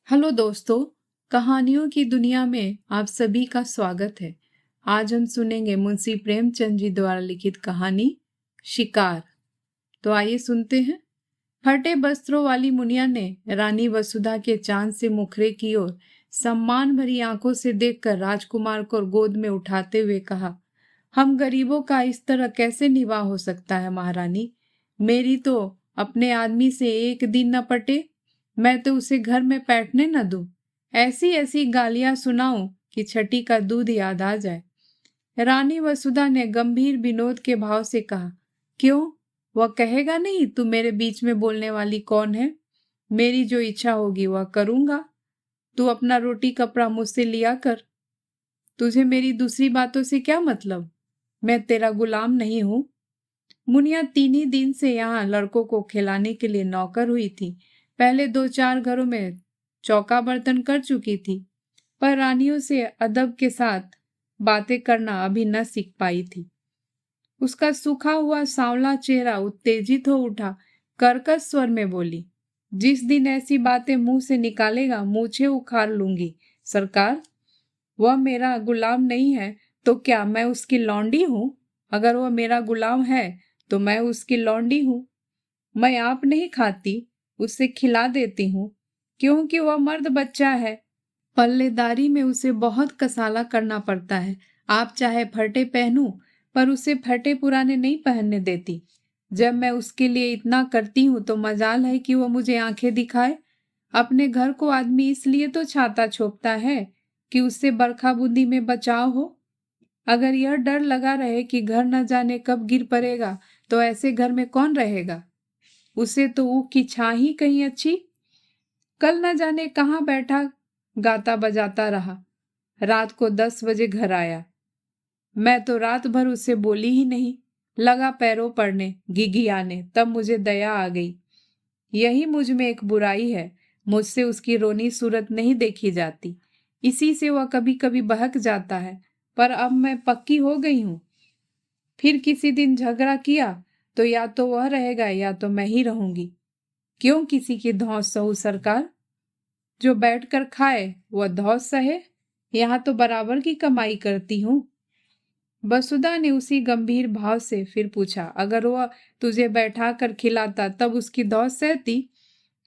Hello दोस्तों, कहानियों की दुनिया में आप सभी का स्वागत है। आज हम सुनेंगे मुंशी प्रेमचंद जी द्वारा लिखित कहानी शिकार। तो आइए सुनते हैं। फटे वस्त्रों वाली मुनिया ने रानी वसुधा के चांद से मुखरे की ओर सम्मान भरी आंखों से देखकर राजकुमार को गोद में उठाते हुए कहा, हम गरीबों का इस तरह कैसे निवाह हो सकता है महारानी। मेरी तो अपने आदमी से एक दिन न पटे, मैं तो उसे घर में बैठने न दूं। ऐसी ऐसी गालियां सुनाऊं कि छठी का दूध याद आ जाए। रानी वसुधा ने गंभीर विनोद के भाव से कहा, क्यों, वह कहेगा नहीं तू मेरे बीच में बोलने वाली कौन है। मेरी जो इच्छा होगी वह करूंगा। तू अपना रोटी कपड़ा मुझसे लिया कर। तुझे मेरी दूसरी बातों से क्या मतलब? मैं तेरा गुलाम नहीं हूं। मुनिया 3 ही दिन से यहाँ लड़कों को खिलाने के लिए नौकर हुई थी। पहले 2-4 घरों में चौका बर्तन कर चुकी थी, पर रानियों से अदब के साथ बातें करना अभी न सीख पाई थी। उसका सूखा हुआ सांवला चेहरा उत्तेजित हो उठा। कर्कश स्वर में बोली, जिस दिन ऐसी बातें मुंह से निकालेगा मूछें उखाड़ लूंगी। सरकार, वह मेरा गुलाम नहीं है तो क्या मैं उसकी लौंडी हूं? अगर वह मेरा गुलाम है तो मैं उसकी लौंडी हूं। मैं आप नहीं खाती, उसे खिला देती हूँ, क्योंकि वह मर्द बच्चा है। पल्लेदारी में उसे बहुत कसाला करना पड़ता है। आप चाहे फटे पहनूं, पर उसे फटे पुराने नहीं पहनने देती। जब मैं उसके लिए इतना करती हूँ तो मजाल है कि वह मुझे आंखें दिखाए। अपने घर को आदमी इसलिए तो छाता छोपता है कि उससे बरखा बूंदी में बचाव हो। अगर यह डर लगा रहे कि घर न जाने कब गिर पड़ेगा तो ऐसे घर में कौन रहेगा। उसे तो ऊख की छां ही कहीं अच्छी। कल न जाने कहाँ बैठा गाता बजाता रहा, रात को 10 बजे घर आया। मैं तो रात भर उससे बोली ही नहीं, लगा पैरों पड़ने घिघियाने, तब मुझे दया आ गई। यही मुझ में एक बुराई है, मुझसे उसकी रोनी सूरत नहीं देखी जाती। इसी से वह कभी कभी बहक जाता है, पर अब मैं पक्की हो गई हूँ। फिर किसी दिन झगड़ा किया तो या तो वह रहेगा या तो मैं ही रहूंगी। क्यों किसी की धौंस सहू सरकार? जो बैठकर खाए वह धौंस सहे। यहाँ तो बराबर की कमाई करती हूँ। वसुधा ने उसी गंभीर भाव से फिर पूछा, अगर वह तुझे बैठा कर खिलाता तब उसकी धौंस सहती?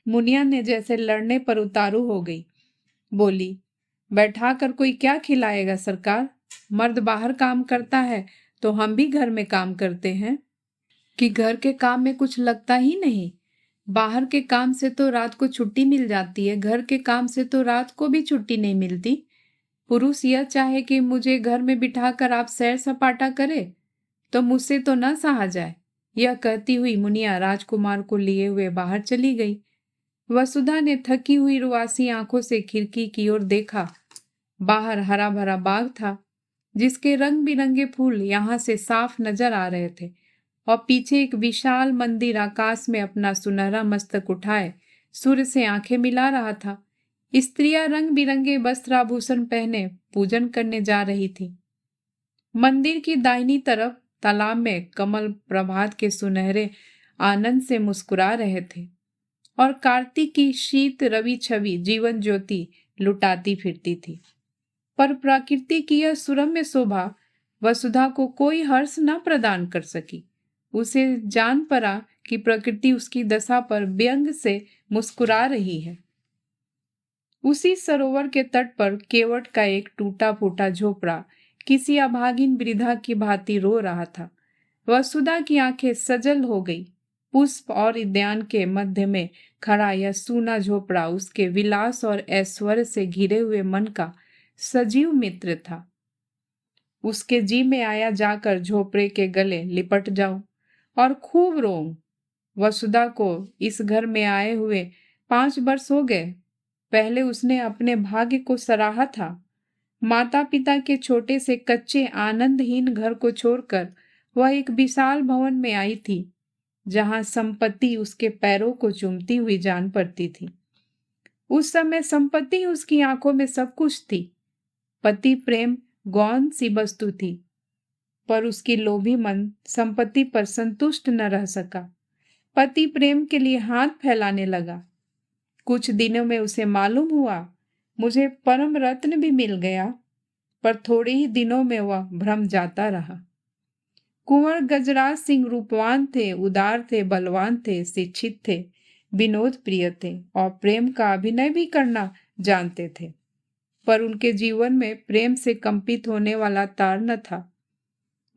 मुनिया ने जैसे लड़ने पर उतारू हो गई। बोली, बैठा कर कोई क्या खिलाएगा सरकार? मर्द बाहर काम करता है तो हम भी घर में काम करते हैं कि घर के काम में कुछ लगता ही नहीं। बाहर के काम से तो रात को छुट्टी मिल जाती है, घर के काम से तो रात को भी छुट्टी नहीं मिलती। पुरुष यह चाहे कि मुझे घर में बिठाकर आप सैर सपाटा करे तो मुझसे तो न सहा जाए। यह कहती हुई मुनिया राजकुमार को लिए हुए बाहर चली गई। वसुधा ने थकी हुई रुआसी आंखों से खिड़की की ओर देखा। बाहर हरा भरा बाग था, जिसके रंग बिरंगे फूल यहाँ से साफ नजर आ रहे थे, और पीछे एक विशाल मंदिर आकाश में अपना सुनहरा मस्तक उठाए सूर्य से आंखें मिला रहा था। स्त्रियां रंग बिरंगे वस्त्राभूषण पहने पूजन करने जा रही थी। मंदिर की दाहिनी तरफ तालाब में कमल प्रभात के सुनहरे आनंद से मुस्कुरा रहे थे, और कार्तिक की शीत रवि छवि जीवन ज्योति लुटाती फिरती थी। पर प्रकृति की यह सुरम्य शोभा वसुधा को कोई हर्ष न प्रदान कर सकी। उसे जान पड़ा कि प्रकृति उसकी दशा पर व्यंग से मुस्कुरा रही है। उसी सरोवर के तट पर केवट का एक टूटा फूटा झोपड़ा किसी अभागिन वृद्धा की भांति रो रहा था। वसुधा की आंखें सजल हो गई। पुष्प और उद्यान के मध्य में खड़ा यह सूना झोपड़ा उसके विलास और ऐश्वर्य से घिरे हुए मन का सजीव मित्र था। उसके जी में आया जाकर झोपड़े के गले लिपट जाऊं और खूब रोऊं। वसुधा को इस घर में आए हुए 5 वर्ष हो गए। पहले उसने अपने भाग्य को सराहा था। माता पिता के छोटे से कच्चे आनंदहीन घर को छोड़कर वह एक विशाल भवन में आई थी, जहां संपत्ति उसके पैरों को चूमती हुई जान पड़ती थी। उस समय संपत्ति उसकी आंखों में सब कुछ थी। पति प्रेम गौण सी वस्तु थी, पर उसकी लोभी मन संपत्ति पर संतुष्ट न रह सका। पति प्रेम के लिए हाथ फैलाने लगा। कुछ दिनों में उसे मालूम हुआ मुझे परम रत्न भी मिल गया, पर थोड़े ही दिनों में वह भ्रम जाता रहा। कुंवर गजराज सिंह रूपवान थे, उदार थे, बलवान थे, शिक्षित थे, विनोद प्रिय थे और प्रेम का अभिनय भी करना जानते थे, पर उनके जीवन में प्रेम से कंपित होने वाला तार न था।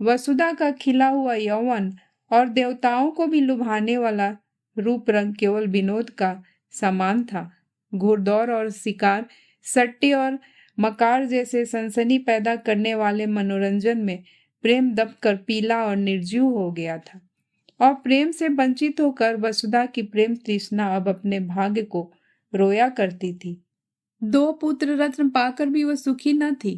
वसुधा का खिला हुआ यौवन और देवताओं को भी लुभाने वाला रूप रंग केवल विनोद का समान था। घुड़दौड़ और शिकार, सट्टे और मकार जैसे सनसनी पैदा करने वाले मनोरंजन में प्रेम दबकर पीला और निर्जीव हो गया था, और प्रेम से वंचित होकर वसुधा की प्रेम तृष्णा अब अपने भाग्य को रोया करती थी। 2 पुत्र रत्न पाकर भी वह सुखी न थी।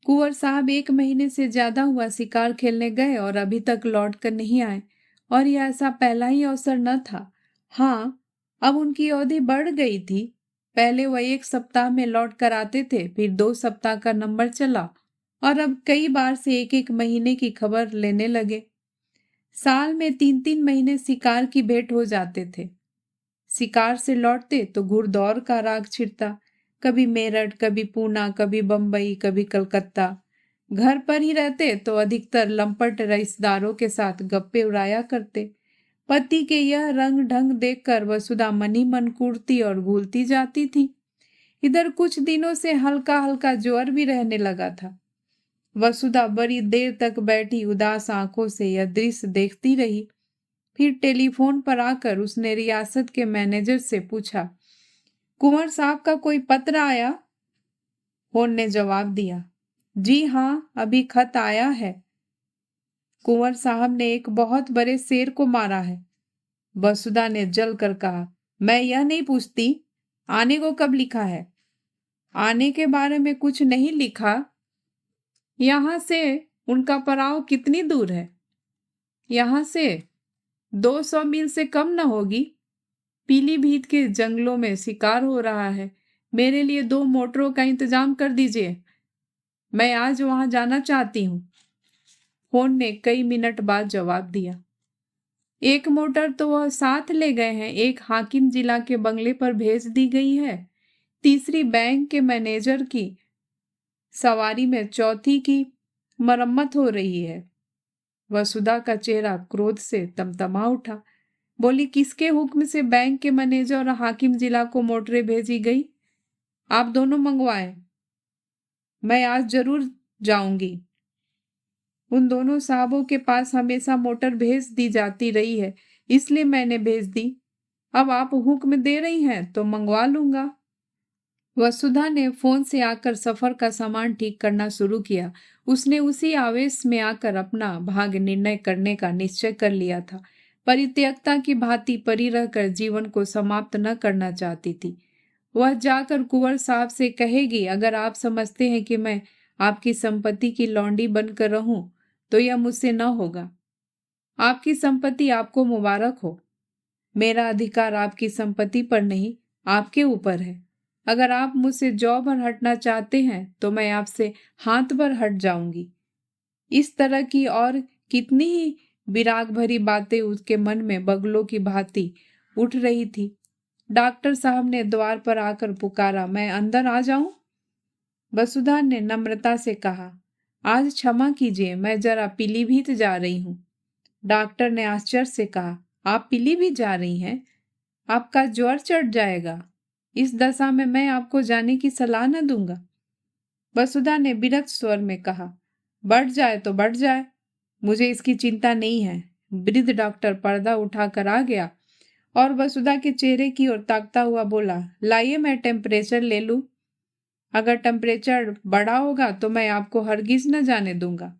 कुंवर साहब 1 महीने से ज्यादा हुआ शिकार खेलने गए और अभी तक लौट कर नहीं आए, और यह ऐसा पहला ही अवसर न था। हाँ, अब उनकी अवधि बढ़ गई थी। पहले वह 1 सप्ताह में लौट कर आते थे, फिर 2 सप्ताह का नंबर चला, और अब कई बार से 1-1 महीने की खबर लेने लगे। साल में 3-3 महीने शिकार की भेंट हो जाते थे। शिकार से लौटते तो घुड़दौड़ का राग छिड़ता, कभी मेरठ, कभी पूना, कभी बंबई, कभी कलकत्ता। घर पर ही रहते तो अधिकतर लंपट रईसदारों के साथ गप्पे उड़ाया करते। पति के यह रंग ढंग देखकर वसुधा मन ही मन कूड़ती और भूलती जाती थी। इधर कुछ दिनों से हल्का हल्का ज्वर भी रहने लगा था। वसुधा बड़ी देर तक बैठी उदास आंखों से यह दृश्य देखती रही। फिर टेलीफोन पर आकर उसने रियासत के मैनेजर से पूछा, कुंवर साहब का कोई पत्र आया? फोन ने जवाब दिया, जी हाँ, अभी खत आया है। कुंवर साहब ने एक बहुत बड़े शेर को मारा है। वसुधा ने जल कर कहा, मैं यह नहीं पूछती आने को कब लिखा है। आने के बारे में कुछ नहीं लिखा। यहाँ से उनका पड़ाव कितनी दूर है? यहाँ से 200 मील से कम न होगी। पीलीभीत के जंगलों में शिकार हो रहा है। मेरे लिए 2 मोटरों का इंतजाम कर दीजिए, मैं आज वहां जाना चाहती हूँ। फोन ने कई मिनट बाद जवाब दिया, 1 मोटर तो वह साथ ले गए हैं, 1 हाकिम जिला के बंगले पर भेज दी गई है, तीसरी बैंक के मैनेजर की सवारी में, चौथी की मरम्मत हो रही है। वसुधा का चेहरा क्रोध से तमतमा उठा। बोली, किसके हुक्म से बैंक के मैनेजर और हाकिम जिला को मोटरें भेजी गई? आप दोनों मंगवाएं, मैं आज जरूर जाऊंगी। उन दोनों साहबों के पास हमेशा मोटर भेज दी जाती रही है, इसलिए मैंने भेज दी। अब आप हुक्म दे रही हैं तो मंगवा लूंगा। वसुधा ने फोन से आकर सफर का सामान ठीक करना शुरू किया। उसने उसी आवेश में आकर अपना भाग्य निर्णय करने का निश्चय कर लिया था। परित्यक्ता की भांति परी रहकर जीवन को समाप्त न करना चाहती थी। वह जाकर कुंवर साहब से कहेगी, अगर आप समझते हैं कि मैं आपकी संपत्ति की लौंडी बनकर रहूं तो यह मुझसे न होगा। आपकी संपत्ति आपको मुबारक हो। मेरा अधिकार आपकी संपत्ति पर नहीं, आपके ऊपर है। अगर आप मुझसे जौ भर हटना चाहते हैं तो मैं आपसे हाथ भर हट जाऊंगी। इस तरह की और कितनी ही विराग भरी बातें उसके मन में बगलों की भांति उठ रही थी। डॉक्टर साहब ने द्वार पर आकर पुकारा, मैं अंदर आ जाऊं? वसुधा ने नम्रता से कहा, आज क्षमा कीजिए, मैं जरा पीलीभीत जा रही हूँ। डॉक्टर ने आश्चर्य से कहा, आप पीलीभीत जा रही हैं? आपका ज्वर चढ़ जाएगा। इस दशा में मैं आपको जाने की सलाह न दूंगा। वसुधा ने विरक्त स्वर में कहा, बढ़ जाए तो बढ़ जाए, मुझे इसकी चिंता नहीं है। वृद्ध डॉक्टर पर्दा उठाकर आ गया और वसुधा के चेहरे की ओर ताकता हुआ बोला, लाइए मैं टेम्परेचर ले लूं। अगर टेम्परेचर बढ़ा होगा तो मैं आपको हरगिज न जाने दूंगा।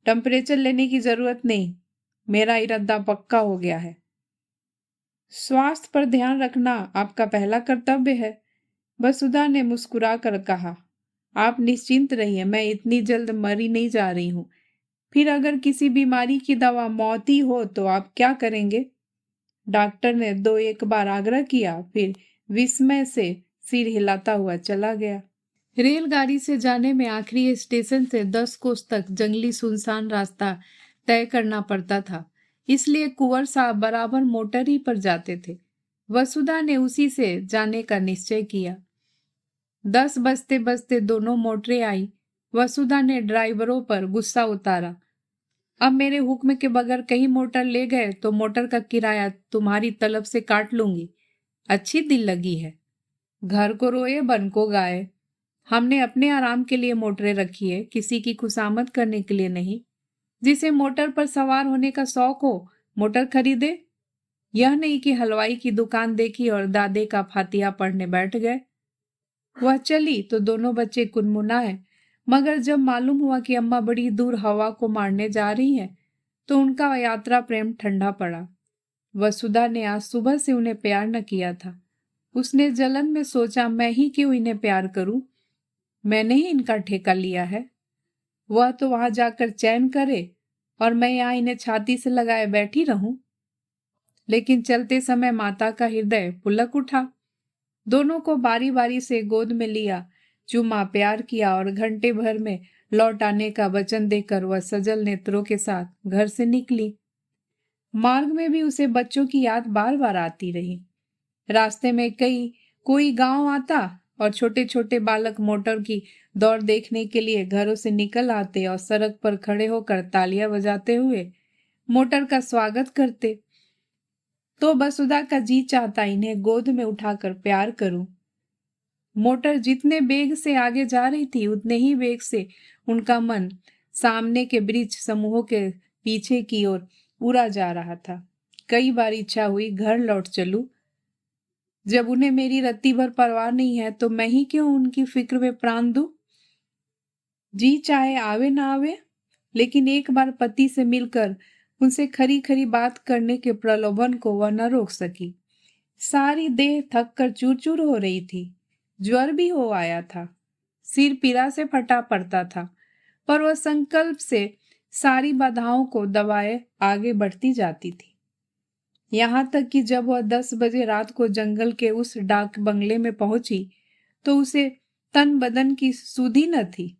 टेम्परेचर लेने की जरूरत नहीं, मेरा इरादा पक्का हो गया है। स्वास्थ्य पर ध्यान रखना आपका पहला कर्तव्य है। वसुधा ने मुस्कुरा कर कहा, आप निश्चिंत रहिए, मैं इतनी जल्द मरी नहीं जा रही हूँ। फिर अगर किसी बीमारी की दवा मौत ही हो तो आप क्या करेंगे? डॉक्टर ने 2-1 बार आग्रह किया, फिर विस्मय से सिर हिलाता हुआ चला गया। रेलगाड़ी से जाने में आखिरी स्टेशन से 10 कोस तक जंगली सुनसान रास्ता तय करना पड़ता था, इसलिए कुंवर साहब बराबर मोटर ही पर जाते थे। वसुधा ने उसी से जाने का निश्चय किया। 10 बजते बजते दोनों मोटरें आई। वसुधा ने ड्राइवरों पर गुस्सा उतारा। अब मेरे हुक्म के बगैर कहीं मोटर ले गए तो मोटर का किराया तुम्हारी तलब से काट लूंगी। अच्छी दिल लगी है। घर को रोए बन को गाए। हमने अपने आराम के लिए मोटरें रखी है, किसी की खुशामद करने के लिए नहीं। जिसे मोटर पर सवार होने का शौक हो मोटर खरीदे। यह नहीं कि हलवाई की दुकान देखी और दादे का फातिहा पढ़ने बैठ गए। वह चली तो दोनों बच्चे कुनमुनाए, मगर जब मालूम हुआ कि अम्मा बड़ी दूर हवा को मारने जा रही हैं, तो उनका यात्रा प्रेम ठंडा पड़ा। वसुधा ने आज सुबह से उन्हें प्यार न किया था। उसने जलन में सोचा, मैं ही क्यों इन्हें प्यार करूं? मैंने ही इनका ठेका लिया है। वह तो वहां जाकर चैन करे और मैं यहाँ इन्हें छाती से लगाए बैठी रहूं। लेकिन चलते समय माता का हृदय पुलक उठा। दोनों को बारी बारी से गोद में लिया, चूमा, प्यार किया और घंटे भर में लौट आने का वचन देकर वह सजल नेत्रों के साथ घर से निकली। मार्ग में भी उसे बच्चों की याद बार बार आती रही। रास्ते में कोई गांव आता और छोटे छोटे बालक मोटर की दौड़ देखने के लिए घरों से निकल आते और सड़क पर खड़े होकर तालियां बजाते हुए मोटर का स्वागत करते। तो वसुधा का जी चाहता इन्हें गोद में उठाकर प्यार करूं। मोटर जितने वेग से आगे जा रही थी उतने ही वेग से उनका मन सामने के वृक्ष समूहों के पीछे की ओर उड़ा जा रहा था। कई बार इच्छा हुई घर लौट चलूं। जब उन्हें मेरी रत्ती भर परवाह नहीं है तो मैं ही क्यों उनकी फिक्र में प्राण दूं? जी चाहे आवे ना आवे, लेकिन एक बार पति से मिलकर उनसे खरी खरी बात करने के प्रलोभन को वह न रोक सकी। सारी देह थक कर चूर चूर हो रही थी। ज्वर भी हो आया था। सिर पीड़ा से फटा पड़ता था, पर वह संकल्प से सारी बाधाओं को दबाए आगे बढ़ती जाती थी। यहाँ तक कि जब वह 10 बजे रात को जंगल के उस डाक बंगले में पहुंची तो उसे तन बदन की सुधि न थी।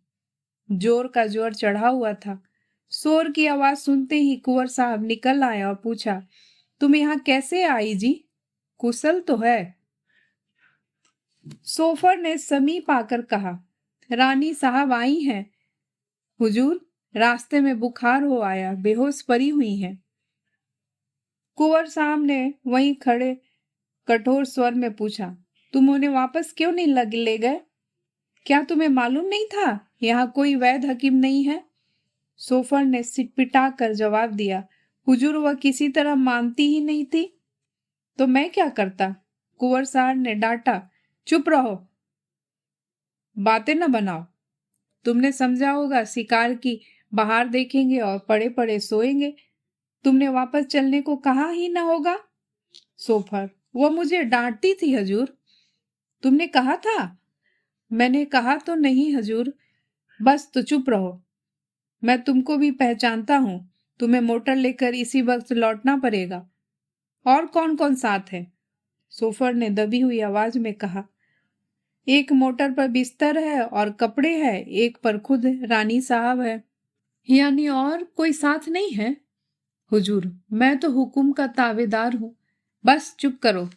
जोर का जोर चढ़ा हुआ था। शोर की आवाज सुनते ही कुंवर साहब निकल आया और पूछा, तुम यहाँ कैसे आई जी? कुशल तो है? सोफर ने समीप आकर कहा, रानी साहब आई हैं। हुजूर, रास्ते में बुखार हो आया, बेहोश पड़ी हुई हैं। कुंवर साहब ने वहीं खड़े कठोर स्वर में पूछा, तुम उन्हें वापस क्यों नहीं ले गए? क्या तुम्हें मालूम नहीं था यहाँ कोई वैद्य हकीम नहीं है? सोफर ने सिटपिटा कर जवाब दिया, हुजूर वह किसी तरह मानती ही नहीं थी। तो मैं क्या करता? कुंवर साहब ने डांटा, चुप रहो, बातें न बनाओ। तुमने समझा होगा शिकार की बाहर देखेंगे और पड़े पड़े सोएंगे। तुमने वापस चलने को कहा ही न होगा। सोफर, वो मुझे डांटती थी हजूर। तुमने कहा था? मैंने कहा तो नहीं हजूर। बस तो चुप रहो। मैं तुमको भी पहचानता हूं। तुम्हें मोटर लेकर इसी वक्त लौटना पड़ेगा। और कौन कौन साथ है? सोफर ने दबी हुई आवाज में कहा, एक मोटर पर बिस्तर है और कपड़े हैं, एक पर खुद रानी साहब है। यानी और कोई साथ नहीं है? हुजूर, मैं तो हुकुम का तावेदार हूँ। बस चुप करो।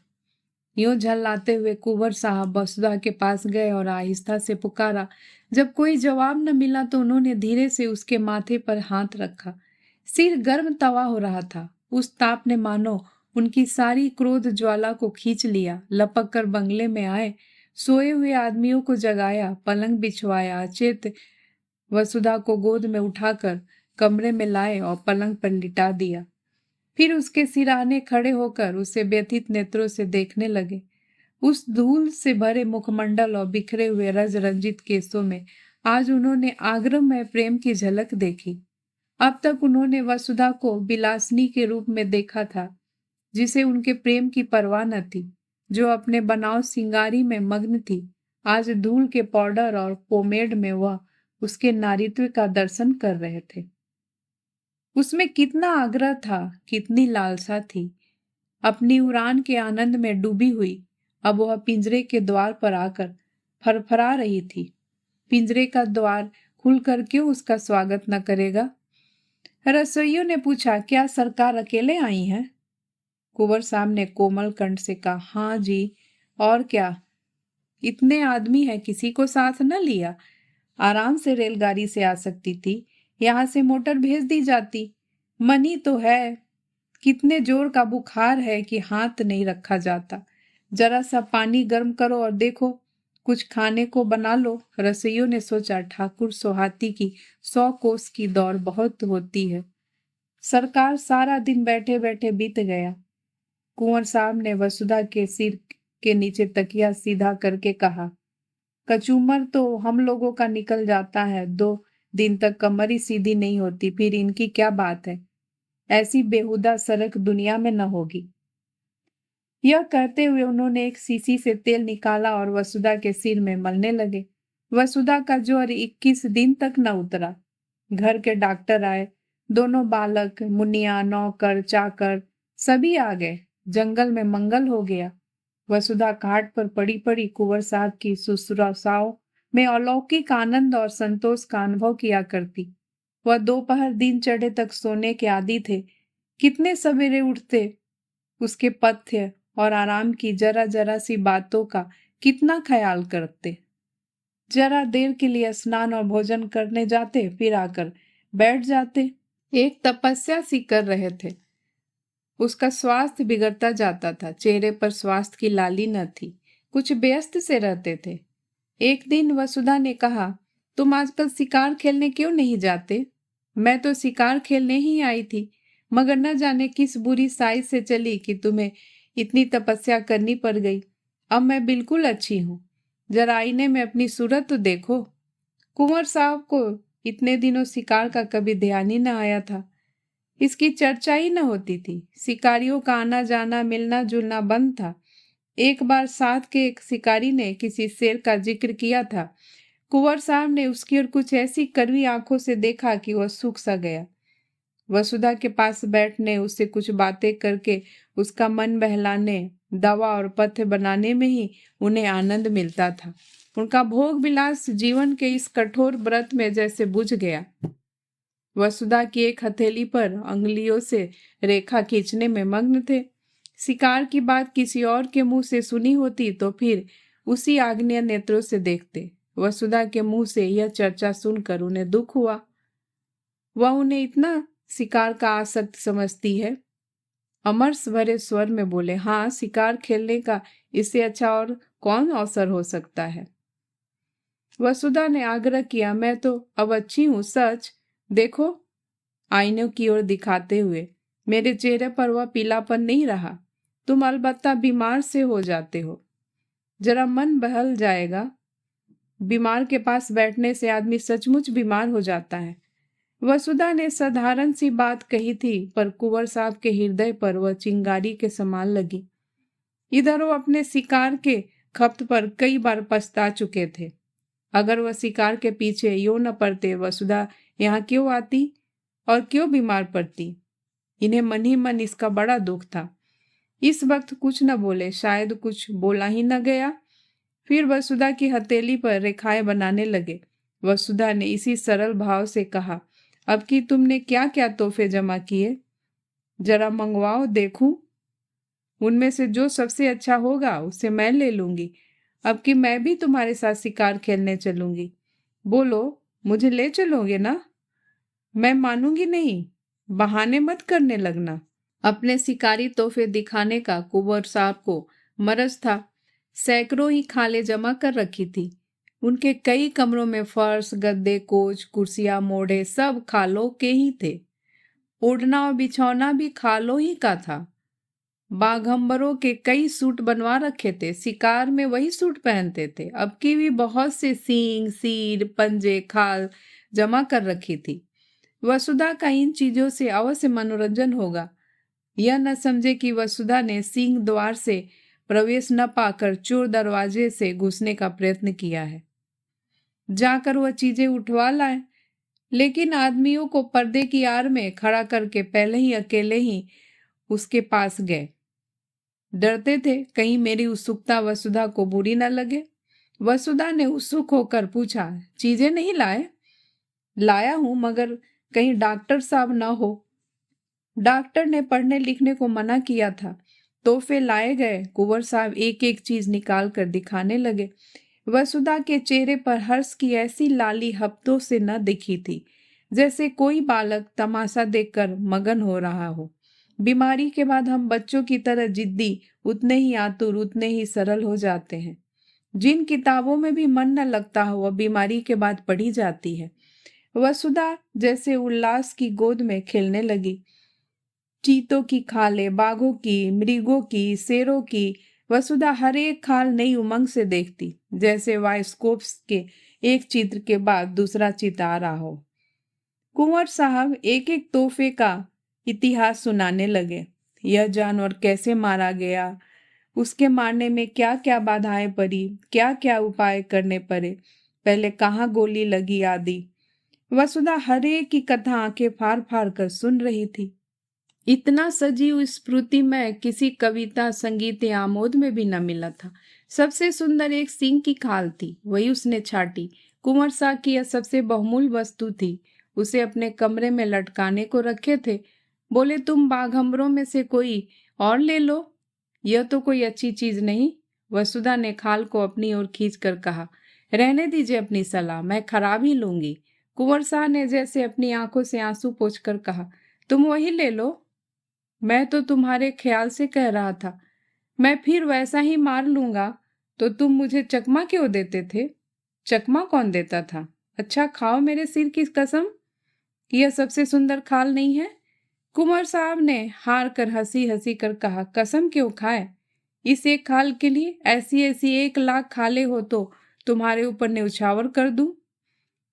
यूं झल्लाते हुए कुंवर साहब वसुधा के पास गए और आहिस्ता से पुकारा। जब कोई जवाब न मिला तो उन्होंने धीरे से उसके माथे पर हाथ रखा। सिर गर्म तवा हो रहा था। उस ताप ने मानो उनकी सारी क्रोध ज्वाला को खींच लिया। लपक कर बंगले में आए, सोए हुए आदमियों को जगाया, पलंग बिछवाया, अचेत वसुधा को गोद में उठाकर कमरे में लाए और पलंग पर लिटा दिया। फिर उसके सिरहाने खड़े होकर उसे व्यथित नेत्रों से देखने लगे। उस धूल से भरे मुखमंडल और बिखरे हुए रज रंजित केसों में आज उन्होंने आग्रहमय प्रेम की झलक देखी। अब तक उन्होंने वसुधा को बिलासनी के रूप में देखा था, जिसे उनके प्रेम की परवाह न थी, जो अपने बनाव सिंगारी में मग्न थी। आज धूल के पाउडर और पोमेड में वह उसके नारीत्व का दर्शन कर रहे थे। उसमें कितना आग्रह था, कितनी लालसा थी। अपनी उड़ान के आनंद में डूबी हुई अब वह पिंजरे के द्वार पर आकर फरफरा रही थी। पिंजरे का द्वार खुलकर क्यों उसका स्वागत न करेगा? रसोइयों ने पूछा, क्या सरकार अकेले आई हैं? कुंवर साहब ने कोमल कंठ से कहा, हाँ जी, और क्या? इतने आदमी है, किसी को साथ न लिया? आराम से रेलगाड़ी से आ सकती थी, यहाँ से मोटर भेज दी जाती। मनी तो है, कितने जोर का बुखार है कि हाथ नहीं रखा जाता। जरा सा पानी गर्म करो और देखो, कुछ खाने को बना लो। रसोइयों ने सोचा, ठाकुर सोहाती की 100 कोस की दौड़ बहुत होती है। सरकार सारा दिन बैठे बैठे बीत गया। कुंवर साहब ने वसुधा के सिर के नीचे तकिया सीधा करके कहा, कचूमर तो हम लोगों का निकल जाता है, 2 दिन तक कमर ही सीधी नहीं होती, फिर इनकी क्या बात है? ऐसी बेहुदा सड़क दुनिया में न होगी। यह कहते हुए उन्होंने एक शीशी से तेल निकाला और वसुधा के सिर में मलने लगे। वसुधा का ज्वर 21 दिन तक न उतरा। घर के डॉक्टर आए, दोनों बालक, मुनिया, नौकर, चाकर सभी आ गए। जंगल में मंगल हो गया। वसुधा घाट पर पड़ी पड़ी कुंवर साहब की शुश्रूषाओं में अलौकिक आनंद और संतोष का अनुभव किया करती। वह दोपहर दिन चढ़े तक सोने के आदी थे। कितने सवेरे उठते, उसके पथ्य और आराम की जरा जरा सी बातों का कितना ख्याल करते। जरा देर के लिए स्नान और भोजन करने जाते, फिर आकर बैठ जाते। एक तपस्या सी कर रहे थे। उसका स्वास्थ्य बिगड़ता जाता था, चेहरे पर स्वास्थ्य की लाली न थी, कुछ व्यस्त से रहते थे। एक दिन वसुधा ने कहा, तुम आजकल शिकार खेलने क्यों नहीं जाते? मैं तो शिकार खेलने ही आई थी, मगर न जाने किस बुरी साइज से चली कि तुम्हें इतनी तपस्या करनी पड़ गई। अब मैं बिल्कुल अच्छी हूँ, जरा आईने में अपनी सूरत तो देखो। कुंवर साहब को इतने दिनों शिकार का कभी ध्यान ही न आया था। इसकी चर्चा ही न होती थी। शिकारियों का आना जाना, मिलना जुलना बंद था। एक बार साथ के एक शिकारी ने किसी शेर का जिक्र किया था। कुंवर साहब ने उसकी ओर कुछ ऐसी कड़वी आंखों से देखा कि वह सूख सा गया। वसुधा के पास बैठने, उससे कुछ बातें करके उसका मन बहलाने, दवा और पथ्य बनाने में ही उन्हें आनंद मिलता था। उनका भोग विलास जीवन के इस कठोर व्रत में जैसे बुझ गया। वसुधा की एक हथेली पर अंगुलियों से रेखा खींचने में मग्न थे। शिकार की बात किसी और के मुंह से सुनी होती तो फिर उसी आग्नेय नेत्रों से देखते। वसुधा के मुंह से यह चर्चा सुनकर उन्हें दुख हुआ। वह उन्हें इतना शिकार का आसक्त समझती है। अमरस भरे स्वर में बोले, हाँ, शिकार खेलने का इससे अच्छा और कौन अवसर हो सकता है? वसुधा ने आग्रह किया, मैं तो अब अच्छी हूँ, सच देखो, आईने की ओर दिखाते हुए। मेरे चेहरे पर वह पीलापन नहीं रहा। तुम अलबत्ता बीमार से हो जाते हो। जरा मन बहल जाएगा। बीमार के पास बैठने से आदमी सचमुच बीमार हो जाता है। वसुधा ने साधारण सी बात कही थी, पर कुंवर साहब के हृदय पर वह चिंगारी के समान लगी। इधर वो अपने शिकार के खप्त पर कई बार पछता चुके थे। अगर वह शिकार के पीछे यूं न पड़ते, वसुधा यहाँ क्यों आती और क्यों बीमार पड़ती? इन्हें मन ही मन इसका बड़ा दुख था। इस वक्त कुछ न बोले, शायद कुछ बोला ही न गया। फिर वसुधा की हथेली पर रेखाएं बनाने लगे। वसुधा ने इसी सरल भाव से कहा, अब कि तुमने क्या क्या तोहफे जमा किए, जरा मंगवाओ देखूं। उनमें से जो सबसे अच्छा होगा उसे मैं ले लूंगी। अब कि मैं भी तुम्हारे साथ शिकार खेलने चलूंगी। बोलो, मुझे ले चलोगे ना? मैं मानूंगी नहीं, बहाने मत करने लगना। अपने शिकारी तोहफे दिखाने का कुंवर साहब को मरज था। सैकड़ों ही खाले जमा कर रखी थी। उनके कई कमरों में फर्श, गद्दे, कोच, कुर्सियां, मोढ़े सब खालों के ही थे। ओढ़ना और बिछौना भी खालों ही का था। बाघंबरों के कई सूट बनवा रखे थे, शिकार में वही सूट पहनते थे। अब की भी बहुत से सींग, सीर, पंजे, खाल जमा कर रखी थी। वसुधा का इन चीजों से अवश्य मनोरंजन होगा। यह न समझे कि वसुधा ने सिंह द्वार से प्रवेश न पाकर चोर दरवाजे से घुसने का प्रयत्न किया है। जाकर वह चीजें उठवा लाए, लेकिन आदमियों को पर्दे की आड़ में खड़ा करके पहले ही अकेले ही उसके पास गए। डरते थे कहीं मेरी उत्सुकता वसुधा को बुरी न लगे। वसुधा ने उत्सुक होकर पूछा, चीजें नहीं लाए? लाया हूं, मगर कहीं डॉक्टर साहब न हो। डॉक्टर ने पढ़ने लिखने को मना किया था। तोहफे लाए गए। कुंवर साहब एक एक चीज निकाल कर दिखाने लगे। वसुधा के चेहरे पर हर्ष की ऐसी लाली हफ्तों से न दिखी थी, जैसे कोई बालक तमाशा देखकर मगन हो रहा हो। बीमारी के बाद हम बच्चों की तरह जिद्दी, उतने ही आतुर, उतने ही सरल हो जाते हैं। जिन किताबों में भी मन न लगता हो वह बीमारी के बाद पढ़ी जाती है। वसुधा जैसे उल्लास की गोद में खेलने लगी। चीतों की खालें, बाघों की, मृगों की, शेरों की, वसुधा हर एक खाल नई उमंग से देखती, जैसे बायोस्कोप्स के एक चित्र के बाद दूसरा चित्र आ रहा हो। कुंवर साहब एक एक तोहफे का इतिहास सुनाने लगे। यह जानवर कैसे मारा गया, उसके मारने में क्या क्या बाधाएं पड़ी, क्या क्या उपाय करने पड़े, पहले कहाँ गोली लगी आदि। वसुधा हर एक की कथा आंखें फाड़ फाड़ कर सुन रही थी। इतना सजीव स्फूर्ति में किसी कविता, संगीत या आमोद में भी न मिला था। सबसे सुंदर एक सिंह की खाल थी, वही उसने छाटी। कुंवर साहब की यह सबसे बहुमूल्य वस्तु थी। उसे अपने कमरे में लटकाने को रखे थे। बोले, तुम बाघंबरों में से कोई और ले लो, यह तो कोई अच्छी चीज नहीं। वसुधा ने खाल को अपनी ओर खींच कर कहा, रहने दीजिए अपनी सलाह, मैं खराब ही लूंगी। कुंवर साहब ने जैसे अपनी आंखों से आंसू पोंछकर कहा, तुम वही ले लो। मैं तो तुम्हारे ख्याल से कह रहा था, मैं फिर वैसा ही मार लूंगा तो तुम मुझे चकमा क्यों देते थे? चकमा कौन देता था? अच्छा, खाओ मेरे सिर की कसम, यह सबसे सुंदर खाल नहीं है। कुंवर साहब ने हार कर हंसी हंसी कर कहा, कसम क्यों खाए? इस एक खाल के लिए ऐसी ऐसी 1,00,000 खाले हो तो तुम्हारे ऊपर न्यौछावर कर दूं।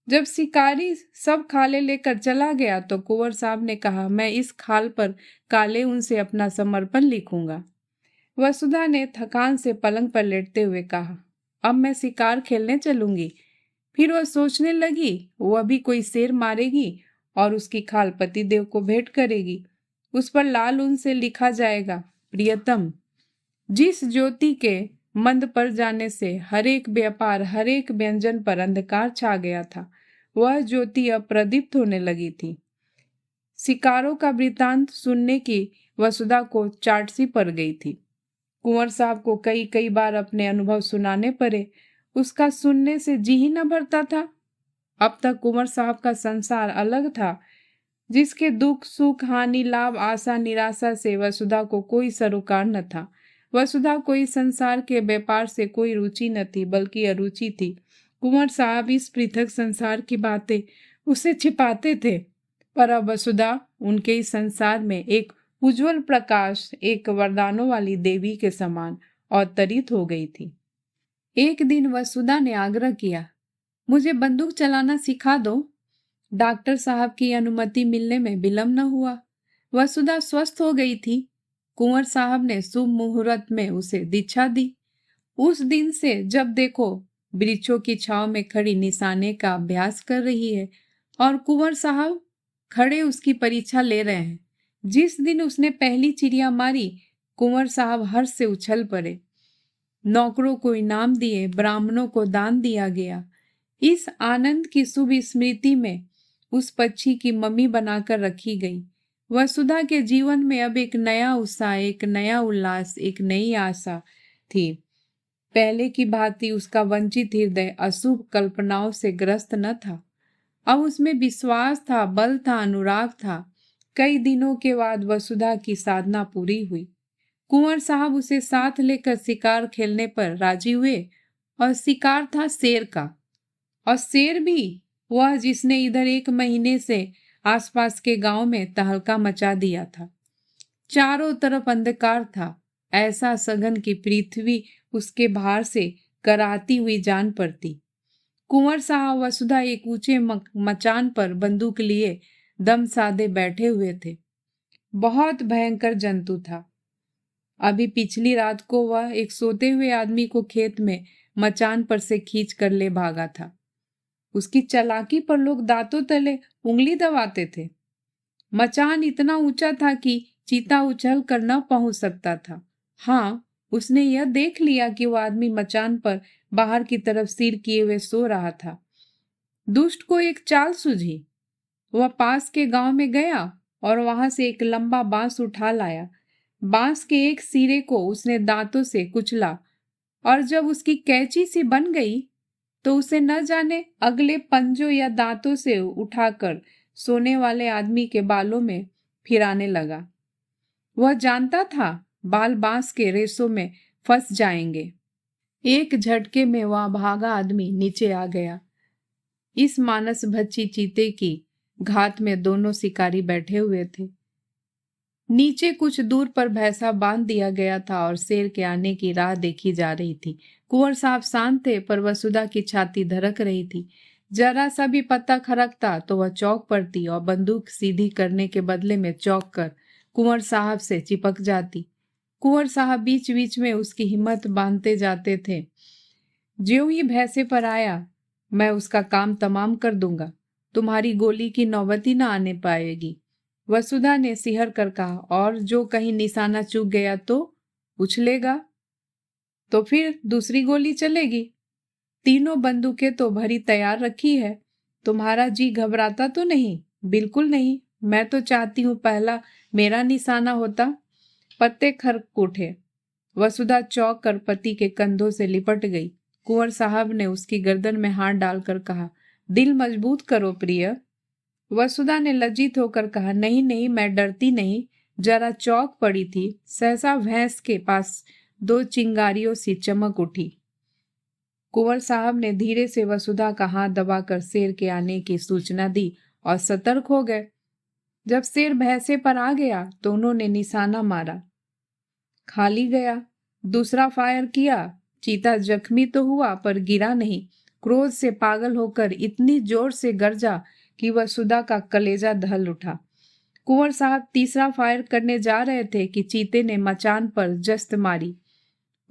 जब शिकारी सब खाले लेकर चला गया तो कुंवर साहब ने कहा, मैं इस खाल पर काले ऊन से अपना समर्पण लिखूंगा। वसुधा ने थकान से पलंग पर लेटते हुए कहा, अब मैं शिकार खेलने चलूंगी। फिर वह सोचने लगी, वह भी कोई शेर मारेगी और उसकी खाल पतिदेव को भेंट करेगी। उस पर लाल ऊन से लिखा जाएगा, प्रियतम। जिस ज्योति के मंद पड़ जाने से हर एक व्यापार, हर एक व्यंजन पर अंधकार छा गया था, वह ज्योति अब प्रदीप्त होने लगी थी। शिकारों का वृतांत सुनने की वसुधा को चाटसी पड़ गई थी। कुंवर साहब को कई कई बार अपने अनुभव सुनाने पड़े, उसका सुनने से जी ही न भरता था। अब तक कुंवर साहब का संसार अलग था, जिसके दुख, सुख, हानि, लाभ, आशा, निराशा से वसुधा को कोई सरोकार न था। वसुधा कोई संसार के व्यापार से कोई रुचि न थी, बल्कि अरुचि थी। कुंवर साहब इस पृथक संसार की बातें उसे छिपाते थे, पर अब वसुधा उनके इस संसार में एक उज्जवल प्रकाश, एक वरदानों वाली देवी के समान अवतरित हो गई थी। एक दिन वसुधा ने आग्रह किया, मुझे बंदूक चलाना सिखा दो। डॉक्टर साहब की अनुमति मिलने में विलंब न हुआ। वसुधा स्वस्थ हो गई थी। कुंवर साहब ने शुभ मुहूर्त में उसे दीक्षा दी। उस दिन से जब देखो वृक्षों की छांव में खड़ी निशाने का अभ्यास कर रही है और कुंवर साहब खड़े उसकी परीक्षा ले रहे हैं। जिस दिन उसने पहली चिड़िया मारी, कुंवर साहब हर्ष से उछल पड़े। नौकरों को इनाम दिए, ब्राह्मणों को दान दिया गया। इस आनंद की शुभ स्मृति में उस पक्षी की मम्मी बनाकर रखी गई। वसुधा के जीवन में अब एक नया उत्साह, एक नया उल्लास, एक नई आशा थी। पहले की भांति उसका वंचित हृदय अशुभ कल्पनाओं से ग्रस्त न था। अब उसमें विश्वास था, बल था, अनुराग था। कई दिनों के बाद वसुधा की साधना पूरी हुई। कुंवर साहब उसे साथ लेकर शिकार खेलने पर राजी हुए और शिकार था शेर का। और शेर भी वह जिसने इधर 1 महीने से आसपास के गांव में तहलका मचा दिया था। चारों तरफ अंधकार था, ऐसा सघन की पृथ्वी उसके भार से कराहती हुई जान पड़ती। कुंवर साहब वसुधा एक ऊंचे मचान पर बंदूक लिए दम साधे बैठे हुए थे। बहुत भयंकर जंतु था। अभी पिछली रात को वह एक सोते हुए आदमी को खेत में मचान पर से खींच कर ले भागा था। उसकी चालाकी पर लोग दांतों तले उंगली दबाते थे। मचान इतना ऊंचा था कि चीता उछल कर न पहुंच सकता था। हाँ, उसने यह देख लिया कि वह आदमी मचान पर बाहर की तरफ सिर किए हुए सो रहा था। दुष्ट को एक चाल सूझी। वह पास के गांव में गया और वहां से एक लंबा बांस उठा लाया। बांस के एक सिरे को उसने दांतों से कुचला और जब उसकी कैंची सी बन गई तो उसे न जाने अगले पंजों या दांतों से उठाकर सोने वाले आदमी के बालों में फिराने लगा। वह जानता था बाल बांस के रेशों में फंस जाएंगे। एक झटके में वह भागा आदमी नीचे आ गया। इस मानस भच्ची चीते की घात में दोनों शिकारी बैठे हुए थे। नीचे कुछ दूर पर भैंसा बांध दिया गया था और शेर के आने की राह देखी जा रही थी। कुंवर साहब शांत थे, पर वसुधा की छाती धड़क रही थी। जरा सा भी पत्ता खरकता तो वह चौंक पड़ती और बंदूक सीधी करने के बदले में चौंक कर कुंवर साहब से चिपक जाती। कुंवर साहब बीच बीच में उसकी हिम्मत बांधते जाते थे। ज्यों ही भैंसे पर आया, मैं उसका काम तमाम कर दूंगा, तुम्हारी गोली की नौबती ना आने पाएगी। वसुधा ने सिहर कर कहा, और जो कहीं निशाना चूक गया तो उछलेगा, तो फिर दूसरी गोली चलेगी। तीनों बंदूकें तो भरी तैयार रखी है। तुम्हारा जी घबराता तो नहीं? बिल्कुल नहीं। मैं तो चाहती हूं पहला मेरा निशाना होता। पत्ते खरक उठे। वसुधा चौंक कर पति के कंधों से लिपट गई। कुंवर साहब ने उसकी गर्दन में हाथ डालकर कहा, दिल मजबूत करो प्रिय। वसुधा ने लज्जित होकर कहा, नहीं नहीं, मैं डरती नहीं, जरा चौंक पड़ी थी। सहसा भैंस के पास दो चिंगारियों सी चमक उठी। कुंवर साहब ने धीरे से वसुधा का हाथ दबाकर शेर के आने की सूचना दी और सतर्क हो गए। जब शेर भैंसे पर आ गया तो उन्होंने निशाना मारा, खाली गया। दूसरा फायर किया। चीता जख्मी तो हुआ पर गिरा नहीं। क्रोध से पागल होकर इतनी जोर से गरजा कि वसुधा का कलेजा दहल उठा। कुंवर साहब तीसरा फायर करने जा रहे थे कि चीते ने मचान पर जस्त मारी।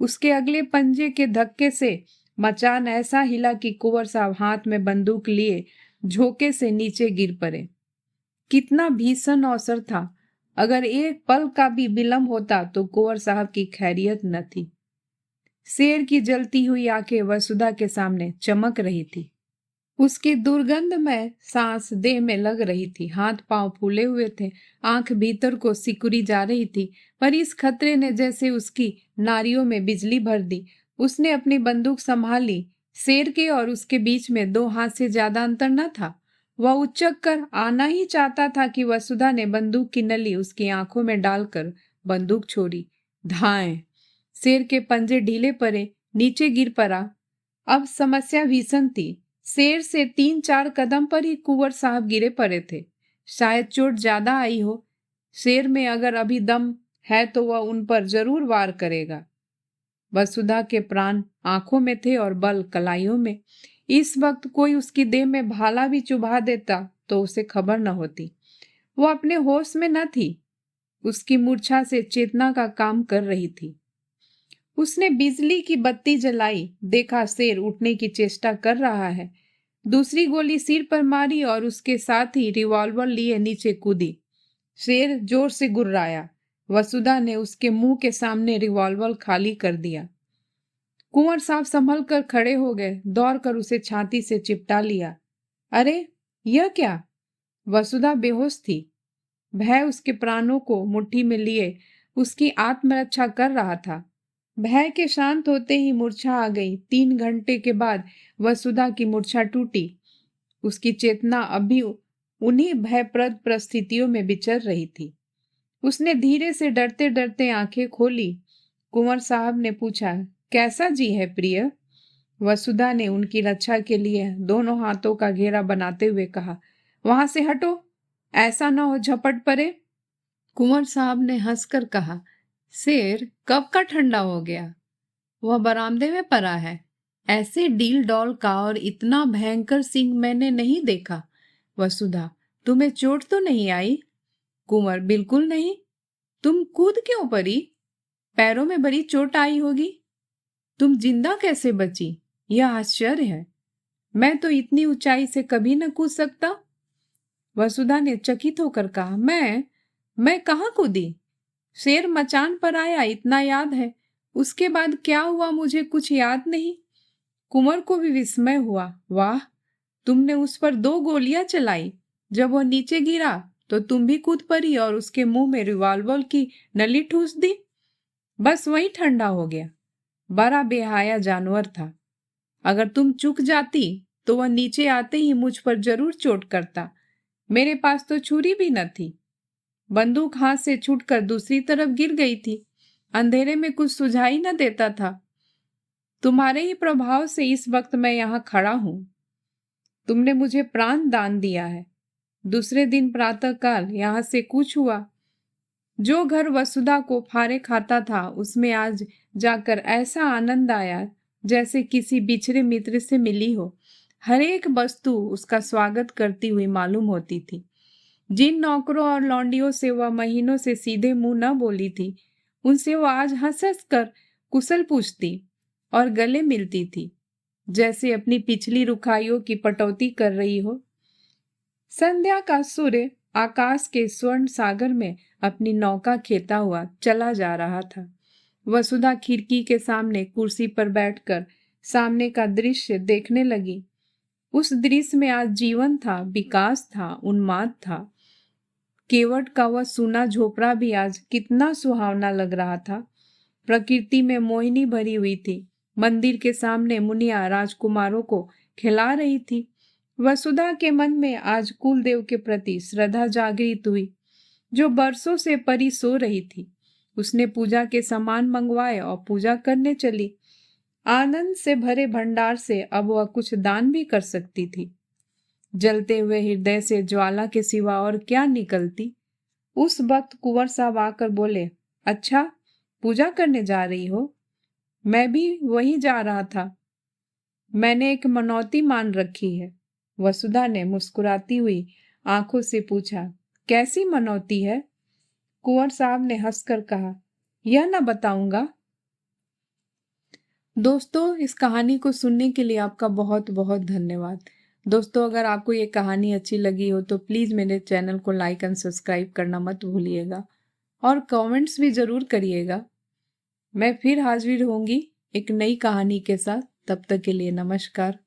उसके अगले पंजे के धक्के से मचान ऐसा हिला कि कुंवर साहब हाथ में बंदूक लिए झोंके से नीचे गिर पड़े। कितना भीषण अवसर था! अगर एक पल का भी विलंब होता तो कुंवर साहब की खैरियत न थी। शेर की जलती हुई आंखें वसुधा के सामने चमक रही थी। उसकी दुर्गंधमय सांस देह में लग रही थी। हाथ पांव फूले हुए थे, आंख भीतर को सिकुड़ी जा रही थी। पर इस खतरे ने जैसे उसकी नाड़ियों में बिजली भर दी। उसने अपनी बंदूक संभाली। शेर के और उसके बीच में 2 हाथ से ज्यादा अंतर न था। वह उचक कर आना ही चाहता था कि वसुधा ने बंदूक की नली उसकी आंखों में डालकर बंदूक छोड़ी। धाएं! शेर के पंजे ढीले पड़े, नीचे गिर पड़ा। अब समस्या भीषण थी। शेर से 3-4 कदम पर ही कुंवर साहब गिरे पड़े थे। शायद चोट ज्यादा आई हो। शेर में अगर अभी दम है तो वह उन पर जरूर वार करेगा। वसुधा के प्राण आंखों में थे और बल कलाइयों में। इस वक्त कोई उसकी देह में भाला भी चुभा देता तो उसे खबर न होती। वो अपने होश में न थी। उसकी मूर्छा से चेतना का काम कर रही थी। उसने बिजली की बत्ती जलाई। देखा शेर उठने की चेष्टा कर रहा है। दूसरी गोली सिर पर मारी और उसके साथ ही रिवॉल्वर लिए नीचे कूदी। शेर जोर से गुर्राया। वसुधा ने उसके मुंह के सामने रिवॉल्वर खाली कर दिया। कुंवर साहब संभल कर खड़े हो गए, दौड़कर उसे छाती से चिपटा लिया। अरे यह क्या? वसुधा बेहोश थी। भय उसके प्राणों को मुट्ठी में लिए उसकी आत्मरक्षा कर रहा था। भय के शांत होते ही मूर्छा आ गई। 3 घंटे के बाद वसुधा की मूर्छा टूटी। उसकी चेतना अभी उन्हीं भयप्रद परिस्थितियों में विचर रही थी। उसने धीरे से डरते डरते आंखें खोली। कुंवर साहब ने पूछा, कैसा जी है प्रिय? वसुधा ने उनकी रक्षा के लिए दोनों हाथों का घेरा बनाते हुए कहा, वहां से हटो, ऐसा न हो झपट पड़े। कुंवर साहब ने हंसकर कहा, शेर कब का ठंडा हो गया? वह बरामदे में पड़ा है। ऐसे डील डॉल का और इतना भयंकर सिंह मैंने नहीं देखा। वसुधा, तुम्हें चोट तो नहीं आई? कुंवर, बिल्कुल नहीं। तुम कूद क्यों पड़ी? पैरों में बड़ी चोट आई होगी। तुम जिंदा कैसे बची? यह आश्चर्य है। मैं तो इतनी ऊंचाई से कभी न कूद सकता। वसुधा ने चकित होकर कहा, मैं कहाँ कूदी? शेर मचान पर आया इतना याद है। उसके बाद क्या हुआ मुझे कुछ याद नहीं। कुंवर को भी विस्मय हुआ। वाह, तुमने उस पर 2 गोलियां चलाई। जब वह नीचे गिरा तो तुम भी कूद पड़ी और उसके मुंह में रिवॉल्वर की नली ठूस दी। बस वही ठंडा हो गया। बड़ा बेहाया जानवर था। अगर तुम चूक जाती तो वह नीचे आते ही मुझ पर जरूर चोट करता। मेरे पास तो छुरी भी न थी। बंदूक हाथ से छूटकर दूसरी तरफ गिर गई थी। अंधेरे में कुछ सुझाई न देता था। तुम्हारे ही प्रभाव से इस वक्त मैं यहाँ खड़ा हूं। तुमने मुझे प्राण दान दिया है। दूसरे दिन प्रातःकाल यहाँ से कूच हुआ। जो घर वसुधा को फारे खाता था उसमें आज जाकर ऐसा आनंद आया जैसे किसी बिछड़े मित्र से मिली हो। हर एक वस्तु उसका स्वागत करती हुई मालूम होती थी। जिन नौकरों और लौंडियों से वह महीनों से सीधे मुंह न बोली थी, उनसे वह आज हंस हंस कर कुशल पूछती और गले मिलती थी, जैसे अपनी पिछली रुखाइयों की पटौती कर रही हो। संध्या का सूर्य आकाश के स्वर्ण सागर में अपनी नौका खेता हुआ चला जा रहा था। वसुधा खिड़की के सामने कुर्सी पर बैठकर सामने का दृश्य देखने लगी। उस दृश्य में आज जीवन था, विकास था, उन्माद था। केवट का वह सूना झोपड़ा भी आज कितना सुहावना लग रहा था। प्रकृति में मोहिनी भरी हुई थी। मंदिर के सामने मुनिया राजकुमारों को खिला रही थी। वसुधा के मन में आज कुलदेव के प्रति श्रद्धा जागृत हुई, जो बरसों से परी सो रही थी। उसने पूजा के सामान मंगवाए और पूजा करने चली। आनंद से भरे भंडार से अब वह कुछ दान भी कर सकती थी। जलते हुए हृदय से ज्वाला के सिवा और क्या निकलती। उस वक्त कुंवर साहब आकर बोले, अच्छा पूजा करने जा रही हो? मैं भी वही जा रहा था। मैंने एक मनौती मान रखी है। वसुधा ने मुस्कुराती हुई आंखों से पूछा, कैसी मनौती है? कुंवर साहब ने हंसकर कहा, यह ना बताऊंगा। दोस्तों, इस कहानी को सुनने के लिए आपका बहुत बहुत धन्यवाद। दोस्तों, अगर आपको ये कहानी अच्छी लगी हो तो प्लीज़ मेरे चैनल को लाइक एंड सब्सक्राइब करना मत भूलिएगा और कमेंट्स भी ज़रूर करिएगा। मैं फिर हाजिर होंगी एक नई कहानी के साथ। तब तक के लिए नमस्कार।